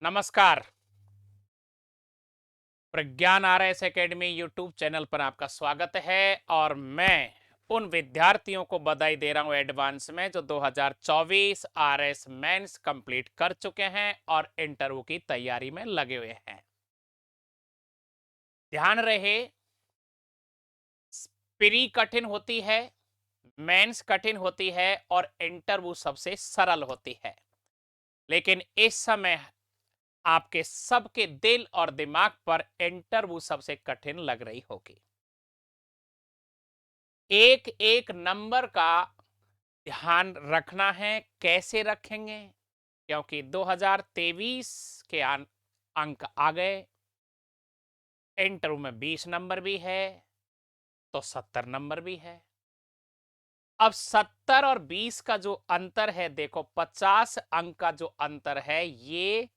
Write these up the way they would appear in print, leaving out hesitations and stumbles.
नमस्कार। प्रज्ञान RS academy YouTube channel पर आपका स्वागत है और मैं उन विद्यार्थियों को बधाई दे रहा हूं एडवांस में जो 2024 आरएस मेंस कंप्लीट कर चुके हैं और इंटरव्यू की तैयारी में लगे हुए हैं। ध्यान रहे, प्री कठिन होती है, मेंस कठिन होती है और इंटरव्यू सबसे सरल होती है। लेकिन इस समय आपके सबके दिल और दिमाग पर इंटरव्यू सबसे कठिन लग रही होगी। एक एक नंबर का ध्यान रखना है। कैसे रखेंगे? क्योंकि 2023 के अंक आ गए। इंटरव्यू में 20 नंबर भी है तो 70 नंबर भी है। अब 70 और 20 का जो अंतर है, देखो 50 अंक का जो अंतर है, ये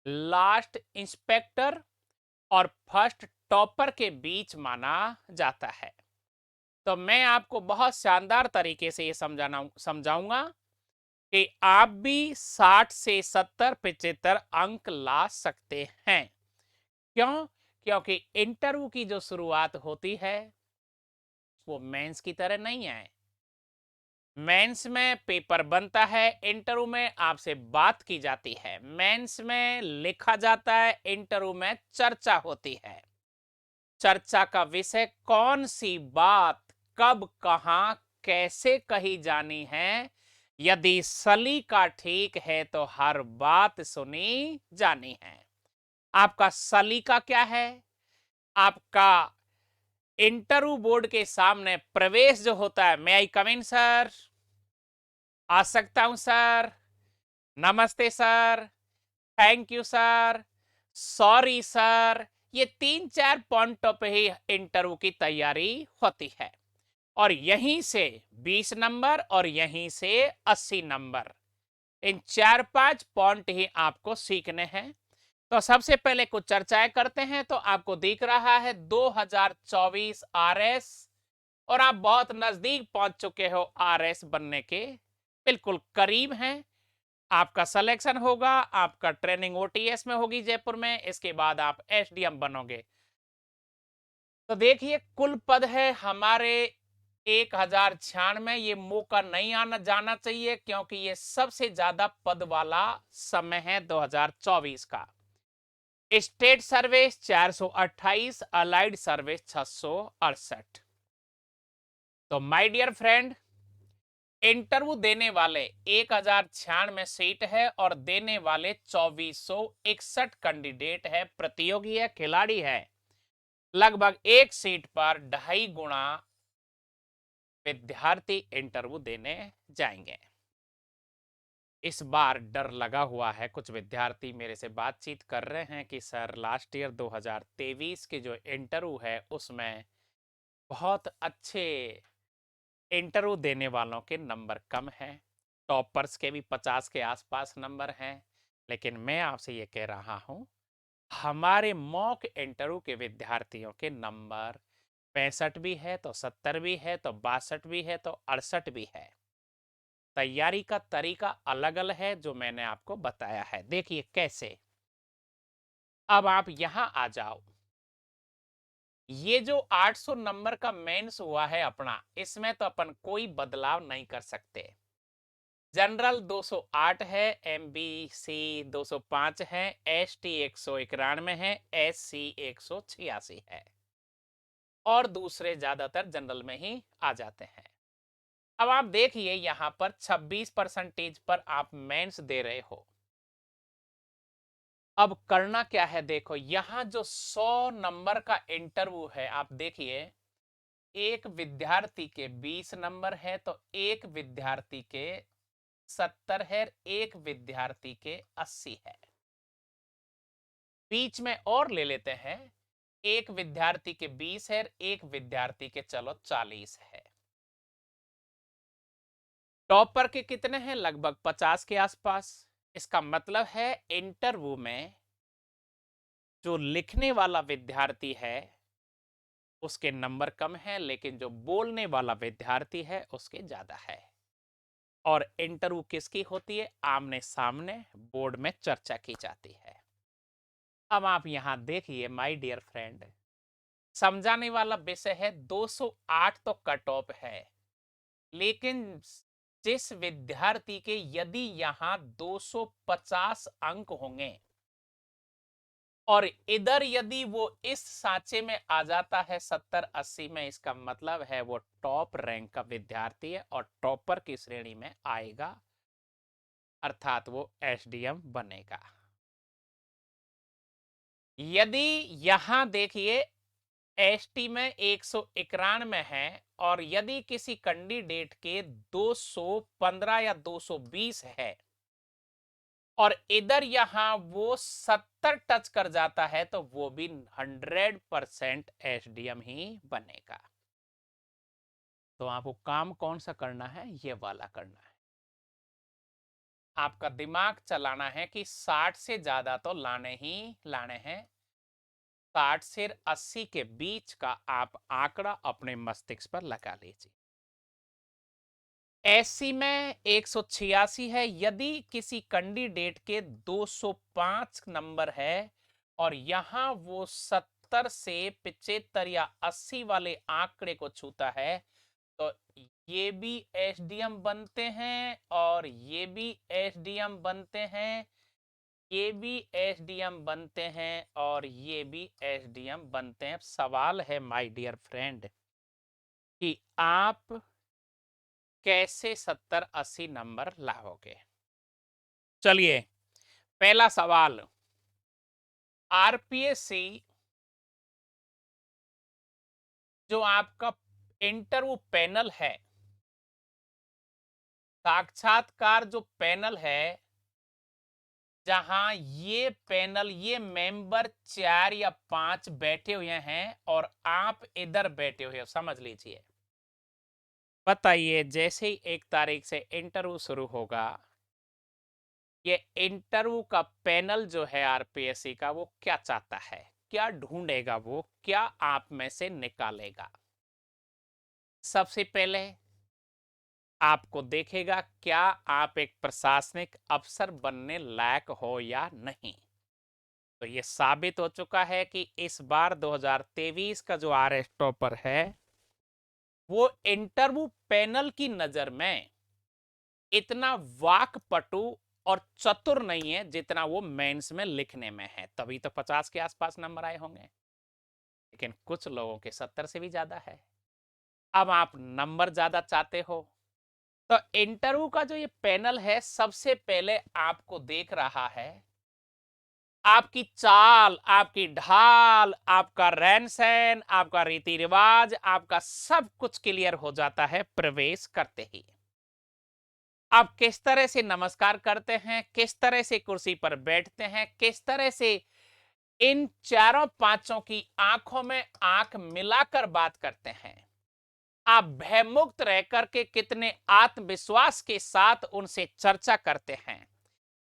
लास्ट इंस्पेक्टर और फर्स्ट टॉपर के बीच माना जाता है। तो मैं आपको बहुत शानदार तरीके से ये समझाऊंगा कि आप भी 60 से 70 75 अंक ला सकते हैं। क्यों? क्योंकि इंटरव्यू की जो शुरुआत होती है वो मेंस की तरह नहीं है। मेंस में पेपर बनता है, इंटरव्यू में आपसे बात की जाती है। मेंस में लिखा जाता है, इंटरव्यू में चर्चा होती है। चर्चा का विषय कौन सी बात कब कहां कैसे कही जानी है। यदि सलीका ठीक है तो हर बात सुनी जानी है। आपका सलीका क्या है? आपका इंटरव्यू बोर्ड के सामने प्रवेश जो होता है, मे आई कम इन सर, आ सकता हूं सर, नमस्ते sir, thank you sir, sorry sir, ये 3-4 पॉइंटों पे ही इंटरव्यू की तैयारी होती है। और यहीं से 20 नंबर और यहीं से 80 नंबर, इन 4-5 पॉइंट ही आपको सीखने हैं। तो सबसे पहले कुछ चर्चाएं करते हैं। तो आपको दिख रहा है 2024 आरएस और आप बहुत नजदीक पहुंच चुके हो आरएस बनने के, बिल्कुल करीब हैं। आपका सिलेक्शन होगा, आपका ट्रेनिंग ओटीएस में होगी जयपुर में, इसके बाद आप एसडीएम बनोगे। तो देखिए, कुल पद है हमारे 1096। ये मौका नहीं आना जाना चाहिए क्योंकि ये सबसे ज्यादा पद वाला समय है 2024 का। State service 428, allied service 668। तो माय डियर फ्रेंड, इंटरव्यू देने वाले 1096 सीट है और देने वाले 2461 कैंडिडेट है। प्रतियोगी है, खिलाड़ी है। लगभग एक सीट पर 2.5 गुना विद्यार्थी इंटरव्यू देने जाएंगे। इस बार डर लगा हुआ है। कुछ विद्यार्थी मेरे से बातचीत कर रहे हैं कि सर लास्ट ईयर 2023 के जो इंटरव्यू है उसमें बहुत अच्छे इंटरव्यू देने वालों के नंबर कम हैं, टॉपर्स के भी 50 के आसपास नंबर हैं। लेकिन मैं आपसे ये कह रहा हूँ, हमारे मॉक इंटरव्यू के विद्यार्थियों के नंबर 65 भी है तो 70 भी है तो 62 भी है तो 68 भी है। तैयारी का तरीका अलग अलग है जो मैंने आपको बताया है। देखिए कैसे। अब आप यहां आ जाओ। ये जो 800 नंबर का मेंस हुआ है अपना, इसमें तो अपन कोई बदलाव नहीं कर सकते। जनरल 208 है, एमबीसी 205 है, एसटी 191 है, एससी 186 है और दूसरे ज्यादातर जनरल में ही आ जाते हैं। अब आप देखिए यहां पर 26% पर आप मेंस दे रहे हो। अब करना क्या है, देखो यहां जो 100 नंबर का इंटरव्यू है, आप देखिए एक विद्यार्थी के 20 नंबर है तो एक विद्यार्थी के 70 है, एक विद्यार्थी के 80 है। बीच में और ले लेते हैं, एक विद्यार्थी के 20 है, एक विद्यार्थी के चलो 40 है। टॉपर के कितने हैं? लगभग 50 के आसपास। इसका मतलब है इंटरव्यू में जो लिखने वाला विद्यार्थी है उसके नंबर कम है, लेकिन जो बोलने वाला विद्यार्थी है उसके ज्यादा है। और इंटरव्यू किसकी होती है? आमने सामने बोर्ड में चर्चा की जाती है। अब आप यहां देखिए माय डियर फ्रेंड, समझाने वाला विषय है। 208 तो कट ऑफ है, लेकिन जिस विद्यार्थी के यदि यहां 250 अंक होंगे और इधर यदि वो इस सांचे में आ जाता है 70-80 में, इसका मतलब है वो टॉप रैंक का विद्यार्थी है और टॉपर की श्रेणी में आएगा, अर्थात वो एसडीएम बनेगा। यदि यहां देखिए एसटी में 191 है और यदि किसी कैंडिडेट के 215 या 220 है और इधर यहां वो 70 टच कर जाता है, तो वो भी 100% एसडीएम ही बनेगा। तो आपको काम कौन सा करना है? ये वाला करना है। आपका दिमाग चलाना है कि 60 से ज्यादा तो लाने ही लाने हैं। 60 से 80 के बीच का आप आंकड़ा अपने मस्तिष्क पर लगा लीजिए। एससी में 186 है। यदि किसी कैंडिडेट के 205 नंबर है और यहां वो 70 से 75 या 80 वाले आंकड़े को छूता है, तो ये भी एसडीएम बनते हैं और ये भी एसडीएम बनते हैं, ये भी एसडीएम बनते हैं और ये भी एसडीएम बनते हैं। सवाल है माय डियर फ्रेंड कि आप कैसे 70-80 नंबर लाओगे। चलिए, पहला सवाल, आरपीएससी जो आपका इंटरव्यू पैनल है, साक्षात्कार जो पैनल है, जहां ये पैनल, ये मेंबर 4 या 5 बैठे हुए हैं और आप इधर बैठे हुए हो, समझ लीजिए। बताइए, जैसे ही 1 तारीख से इंटरव्यू शुरू होगा, ये इंटरव्यू का पैनल जो है आरपीएससी का, वो क्या चाहता है, क्या ढूंढेगा, वो क्या आप में से निकालेगा? सबसे पहले आपको देखेगा क्या आप एक प्रशासनिक अफसर बनने लायक हो या नहीं। तो ये साबित हो चुका है कि इस बार 2023 का जो आरएस टॉपर है, वो इंटरव्यू पैनल की नजर में इतना वाकपटु और चतुर नहीं है जितना वो मेंस में लिखने में है। तभी तो 50 के आसपास नंबर आए होंगे, लेकिन कुछ लोगों के 70 से भी ज्यादा है। अब आप नंबर ज्यादा चाहते हो, तो इंटरव्यू का जो ये पैनल है, सबसे पहले आपको देख रहा है आपकी चाल, आपकी ढाल, आपका रहन सहन, आपका रीति रिवाज, आपका सब कुछ क्लियर हो जाता है प्रवेश करते ही। आप किस तरह से नमस्कार करते हैं, किस तरह से कुर्सी पर बैठते हैं, किस तरह से इन चारों पांचों की आंखों में आंख मिलाकर बात करते हैं, आप भयमुक्त रह करके कितने आत्मविश्वास के साथ उनसे चर्चा करते हैं।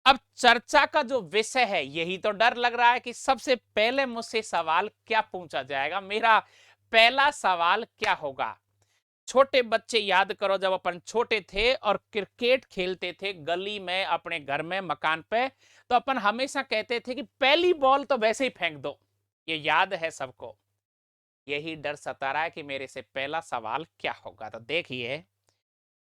अब चर्चा का जो विषय है, यही तो डर लग रहा है कि सबसे पहले मुझसे सवाल क्या पूछा जाएगा, मेरा पहला सवाल क्या होगा। छोटे बच्चे याद करो, जब अपन छोटे थे और क्रिकेट खेलते थे गली में, अपने घर में, मकान पे, तो अपन हमेशा कहते थे कि पहली बॉल तो वैसे ही फेंक दो। ये याद है सबको। यही डर सता रहा है कि मेरे से पहला सवाल क्या होगा। तो देखिए,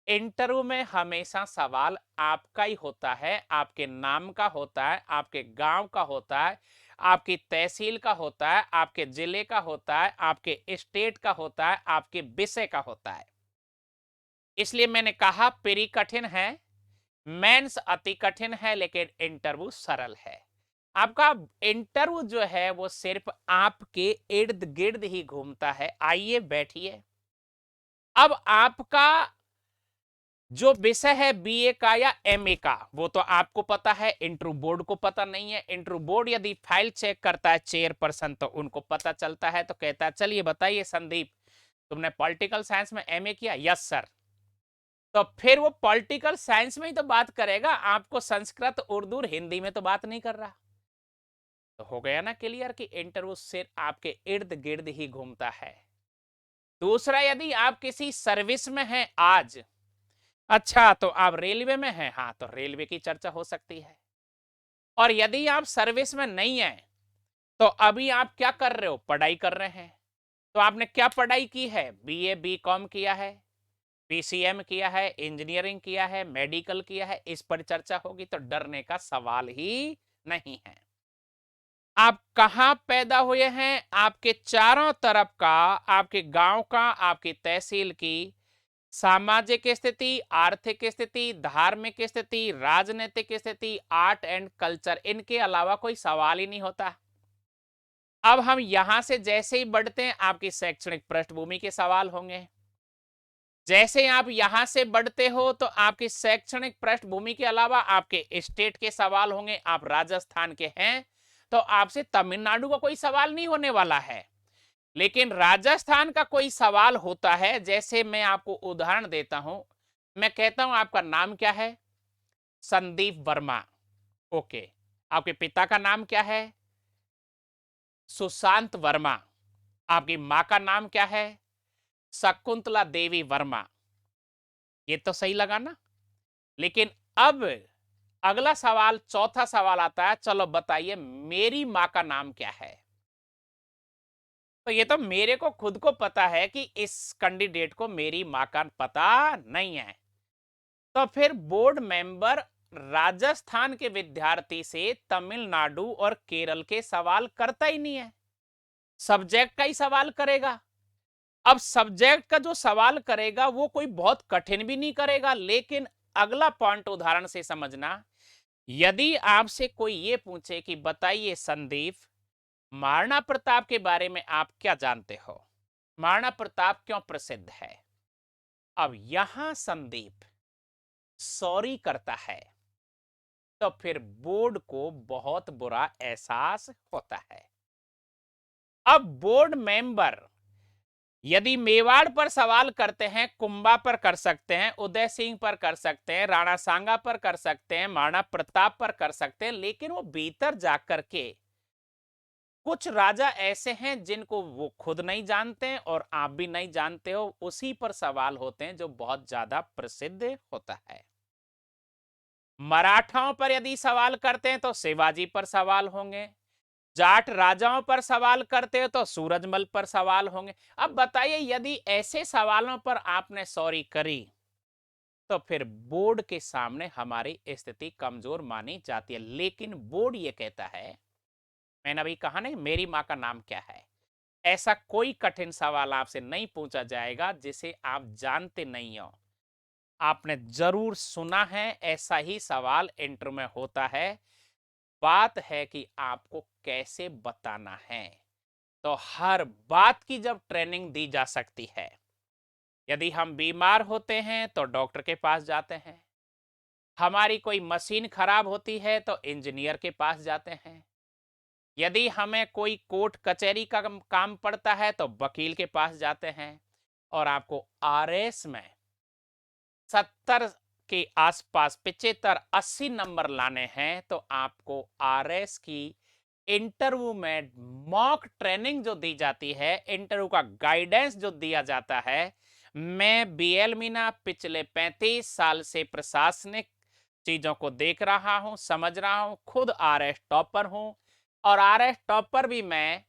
इंटरव्यू में हमेशा सवाल आपका ही होता है, आपके नाम का होता है, आपके गांव का होता है, आपकी तहसील का होता है, आपके जिले का होता है, आपके स्टेट का होता है, आपके विषय का होता है। इसलिए मैंने कहा प्री कठिन है, मेंस अति कठिन है, लेकिन इंटरव्यू सरल है। आपका इंटरव्यू जो है वो सिर्फ आपके इर्द गिर्द ही घूमता है। आइए बैठिए। अब आपका जो विषय है बीए का या एमए का, वो तो आपको पता है, इंटरव्यू बोर्ड को पता नहीं है। इंटरव्यू बोर्ड यदि फाइल चेक करता है चेयरपर्सन, तो उनको पता चलता है, तो कहता है चलिए बताइए संदीप, तुमने पॉलिटिकल साइंस में एमए किया? Yes sir. तो फिर वो पॉलिटिकल साइंस में ही तो बात करेगा, आपको संस्कृत, उर्दू, हिंदी में तो बात नहीं कर रहा। तो हो गया ना क्लियर कि इंटरव्यू सिर्फ आपके इर्द गिर्द ही घूमता है। दूसरा, यदि आप किसी सर्विस में हैं आज, अच्छा तो आप रेलवे में हैं, हाँ तो रेलवे की चर्चा हो सकती है। और यदि आप सर्विस में नहीं हैं, तो अभी आप क्या कर रहे हो? पढ़ाई कर रहे हैं। तो आपने क्या पढ़ाई की है? बीए बीकॉम किया है, पीसीएम किया है, इंजीनियरिंग किया है, मेडिकल किया है, इस पर चर्चा होगी, तो डरने का सवाल ही नहीं है। आप कहां पैदा हुए हैं? आपके चारों तरफ का, आपके गांव का, आपकी तहसील की सामाजिक स्थिति, आर्थिक स्थिति, धार्मिक स्थिति, राजनीतिक स्थिति, आर्ट एंड कल्चर, इनके अलावा कोई सवाल ही नहीं होता। अब हम यहां से जैसे ही बढ़ते हैं, आपकी शैक्षणिक पृष्ठभूमि के सवाल होंगे। जैसे आप यहां से बढ़ते हो तो आपकी शैक्षणिक पृष्ठभूमि के अलावा आपके स्टेट के सवाल होंगे। आप राजस्थान के हैं तो आपसे तमिलनाडु का कोई सवाल नहीं होने वाला है, लेकिन राजस्थान का कोई सवाल होता है। जैसे मैं आपको उदाहरण देता हूं, मैं कहता हूं आपका नाम क्या है? संदीप वर्मा। ओके। आपके पिता का नाम क्या है? सुशांत वर्मा। आपकी मां का नाम क्या है? शकुंतला देवी वर्मा। ये तो सही लगा ना? लेकिन अब अगला सवाल, चौथा सवाल आता है, चलो बताइए मेरी मां का नाम क्या है? तो ये तो मेरे को खुद को पता है कि इस कैंडिडेट को मेरी मां का पता नहीं है। तो फिर बोर्ड मेंबर राजस्थान के विद्यार्थी से तमिलनाडु और केरल के सवाल करता ही नहीं है, सब्जेक्ट का ही सवाल करेगा। अब सब्जेक्ट का जो सवाल करेगा वो कोई बहुत कठिन भी नहीं करेगा, लेकिन अगला पॉइंट उदाहरण से समझना। यदि आपसे कोई ये पूछे कि बताइए संदीप, महाराणा प्रताप के बारे में आप क्या जानते हो? महाराणा प्रताप क्यों प्रसिद्ध है? अब यहां संदीप सॉरी करता है तो फिर बोर्ड को बहुत बुरा एहसास होता है। अब बोर्ड मेंबर यदि मेवाड़ पर सवाल करते हैं, कुंभा पर कर सकते हैं, उदय सिंह पर कर सकते हैं, राणा सांगा पर कर सकते हैं, महाराणा प्रताप पर कर सकते हैं, लेकिन वो भीतर जाकर के कुछ राजा ऐसे हैं जिनको वो खुद नहीं जानते हैं और आप भी नहीं जानते हो, उसी पर सवाल होते हैं जो बहुत ज्यादा प्रसिद्ध होता है। मराठाओं पर यदि सवाल करते हैं तो शिवाजी पर सवाल होंगे। जाट राजाओं पर सवाल करते हो तो सूरजमल पर सवाल होंगे। अब बताइए यदि ऐसे सवालों पर आपने सॉरी करी तो फिर बोर्ड के सामने हमारी स्थिति कमजोर मानी जाती है। लेकिन बोर्ड ये कहता है, मैंने अभी कहा नहीं मेरी मां का नाम क्या है, ऐसा कोई कठिन सवाल आपसे नहीं पूछा जाएगा जिसे आप जानते नहीं हो। आपने जरूर सुना है, ऐसा ही सवाल इंटरव्यू में होता है। बात है कि आपको कैसे बताना है। तो हर बात की जब ट्रेनिंग दी जा सकती है, यदि हम बीमार होते हैं तो डॉक्टर के पास जाते हैं, हमारी कोई मशीन खराब होती है तो इंजीनियर के पास जाते हैं, यदि हमें कोई कोर्ट कचहरी का काम पड़ता है तो वकील के पास जाते हैं, और आपको आरएस में 70 के आसपास 75-80 नंबर लाने हैं तो आपको आरएस की इंटरव्यू में मॉक ट्रेनिंग जो दी जाती है, इंटरव्यू का गाइडेंस जो दिया जाता है। मैं बीएल मीना पिछले 35 साल से प्रशासनिक चीजों को देख रहा हूं, समझ रहा हूं, खुद आरएस टॉपर हूं, और आरएस टॉपर भी मैं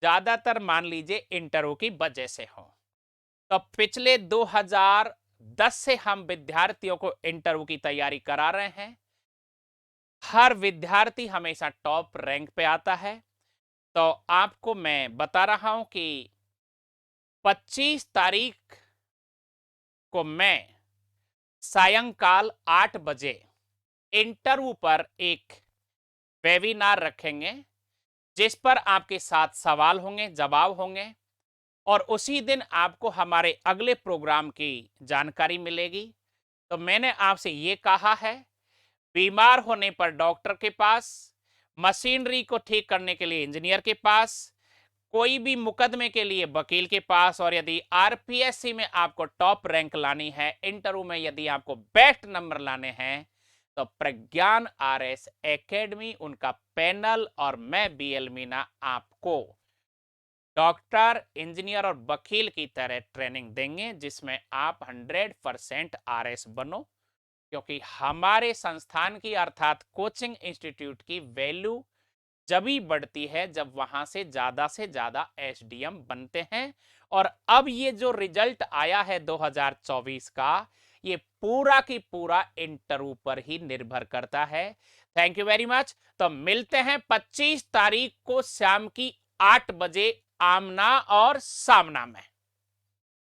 ज्यादातर मान लीजिए इंटरव्यू की वजह से हूं। तो पिछले 2010 से हम विद्यार्थियों को इंटरव्यू की तैयारी करा रहे हैं। हर विद्यार्थी हमेशा टॉप रैंक पे आता है। तो आपको मैं बता रहा हूं कि 25 तारीख को मैं सायंकाल 8 बजे इंटरव्यू पर एक वेबिनार रखेंगे, जिस पर आपके साथ सवाल होंगे, जवाब होंगे, और उसी दिन आपको हमारे अगले प्रोग्राम की जानकारी मिलेगी। तो मैंने आपसे ये कहा है, बीमार होने पर डॉक्टर के पास, मशीनरी को ठीक करने के लिए इंजीनियर के पास, कोई भी मुकदमे के लिए वकील के पास, और यदि आरपीएससी में आपको टॉप रैंक लानी है, इंटरव्यू में यदि आपको बेस्ट नंबर लाने हैं, तो प्रज्ञान आरएस एकेडमी, उनका पैनल और मैं बीएल मीना आपको डॉक्टर, इंजीनियर और वकील की तरह ट्रेनिंग देंगे, जिसमें आप 100% आरएस बनो। क्योंकि हमारे संस्थान की अर्थात कोचिंग इंस्टीट्यूट की वैल्यू जभी बढ़ती है जब वहां से ज्यादा एसडीएम बनते हैं। और अब ये जो रिजल्ट आया है 2024 का, ये पूरा की पूरा इंटरव्यू पर ही निर्भर करता है। Thank you very much. तो मिलते हैं 25 तारीख को शाम की 8 बजे आमना और सामना में।